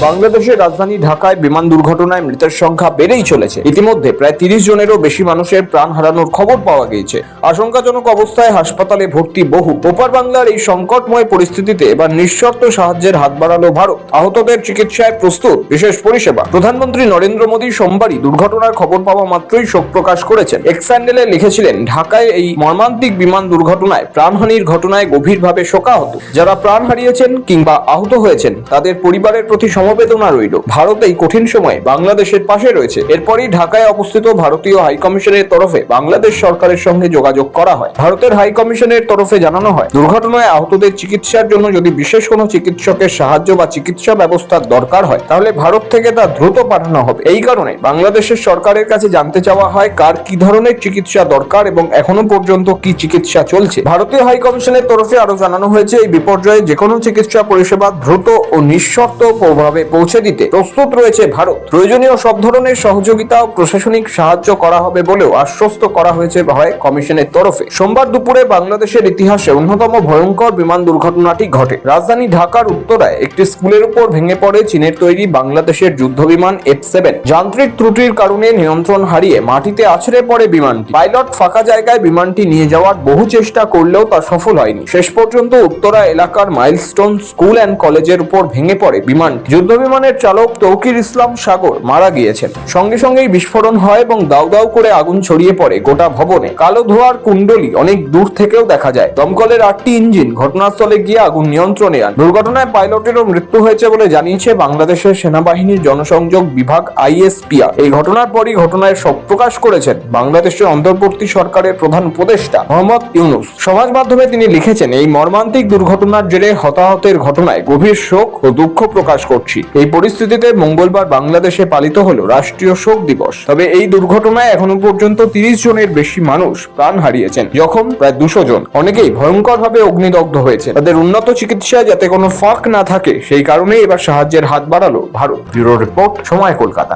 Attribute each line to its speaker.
Speaker 1: বাংলাদেশের রাজধানী ঢাকায় বিমান দুর্ঘটনায় মৃতের সংখ্যা বেড়েই চলেছে। ইতিমধ্যে প্রায় 30 জনেরও বেশি মানুষের প্রাণ হারানোর খবর পাওয়া গিয়েছে। আশঙ্কাজনক অবস্থায় হাসপাতালে ভর্তি বহু। ওপার বাংলার এই সংকটময় পরিস্থিতিতে এবার নিঃশর্ত সাহায্যের হাত বাড়ালো ভারত। আহতদের চিকিৎসায় প্রস্তুত বিশেষ পরিষেবা। প্রধানমন্ত্রী নরেন্দ্র মোদী সোমবারই দুর্ঘটনার খবর পাওয়া মাত্রই শোক প্রকাশ করেছেন। এক্স হ্যান্ডেলে লিখেছিলেন, ঢাকায় এই মর্মান্তিক বিমান দুর্ঘটনায় প্রাণহানির ঘটনায় গভীরভাবে শোকাহত। যারা প্রাণ হারিয়েছেন কিংবা আহত হয়েছেন তাদের পরিবারের প্রতি সমবেদনা রইল। ভারত এই কঠিন সময়ে বাংলাদেশের পাশে রয়েছে। এরপরই ঢাকায় অবস্থিত ভারতীয় হাইকমিশনের তরফে বাংলাদেশ সরকারের সঙ্গে যোগাযোগ করা হয়। ভারতের হাইকমিশনের তরফে জানানো হয়, দুর্ঘটনায় আহতদের চিকিৎসার জন্য যদি বিশেষ কোনো চিকিৎসকের সাহায্য বা চিকিৎসা ব্যবস্থার দরকার হয় তাহলে ভারত থেকে তা দ্রুত পাঠানো হবে। এই কারণে বাংলাদেশের সরকারের কাছে জানতে চাওয়া হয় কার কি ধরনের চিকিৎসা দরকার এবং এখনো পর্যন্ত কি চিকিৎসা চলছে। ভারতীয় হাইকমিশনের তরফে আরো জানানো হয়েছে, এই বিপর্যয়ে যে কোনো চিকিৎসা পরিষেবা দ্রুত ও নিঃশর্ত প্রভাবে পৌঁছে দিতে প্রস্তুত রয়েছে ভারত। প্রয়োজনীয় সব ধরনের সহযোগিতা ও প্রশাসনিক সাহায্য করা হবে বলেও আশ্বস্ত করা হয়েছে কমিশনের তরফে। সোমবার দুপুরে বাংলাদেশের ইতিহাসে অন্যতম ভয়ঙ্কর বিমান দুর্ঘটনাটি ঘটে। রাজধানী ঢাকার উত্তরায় একটি স্কুলের উপর ভেঙে পড়ে চীনের তৈরি বাংলাদেশের যুদ্ধবিমান F-7। যান্ত্রিক ত্রুটির কারণে নিয়ন্ত্রণ হারিয়ে মাটিতে আছড়ে পড়ে বিমানটি। পাইলট ফাঁকা জায়গায় বিমানটি নিয়ে যাওয়ার বহু চেষ্টা করলেও তা সফল হয়নি। শেষ পর্যন্ত উত্তরা এলাকার মাইলস্টোন স্কুল অ্যান্ড কলেজের উপর ভেঙে পড়ে বিমানটি। যুদ্ধবিমানের চালক তৌকির ইসলাম সাগর মারা গিয়েছেন। সঙ্গে সঙ্গেই বিস্ফোরণ হয় এবং দাউ দাউ করে আগুন ছড়িয়ে পড়ে গোটা ভবনে। কালো ধোঁয়ার কুণ্ডলী অনেক দূর থেকেও দেখা যায়। দমকলের 8টি ইঞ্জিন ঘটনাস্থলে গিয়ে আগুন নিয়ন্ত্রণে আনে। দুর্ঘটনায় পাইলটেরও মৃত্যু হয়েছে বলে জানিয়েছে বাংলাদেশের সেনাবাহিনীর জনসংযোগ বিভাগ ISPR। এই ঘটনার পরই ঘটনায় শোক প্রকাশ করেছেন বাংলাদেশের অন্তর্বর্তী সরকারের প্রধান উপদেষ্টা মোহাম্মদ ইউনূস। সমাজ মাধ্যমে তিনি লিখেছেন, এই মর্মান্তিক দুর্ঘটনার জেরে হতাহতের ঘটনায় গভীর শোক ও দুঃখ প্রকাশ করছি। এই পরিস্থিতিতে মঙ্গলবার বাংলাদেশে পালিত হলো রাষ্ট্রীয় শোক দিবস। তবে এই দুর্ঘটনায় এখনো পর্যন্ত 30 জনের বেশি মানুষ প্রাণ হারিয়েছেন। জখম প্রায় 200 জন। অনেকেই ভয়ঙ্করভাবে অগ্নিদগ্ধ হয়েছে। তাদের উন্নত চিকিৎসায় যাতে কোনো ফাঁক না থাকে সেই কারণেই এবার সাহায্যের হাত বাড়ালো ভারত। ব্যুরো রিপোর্ট, সময় কলকাতা।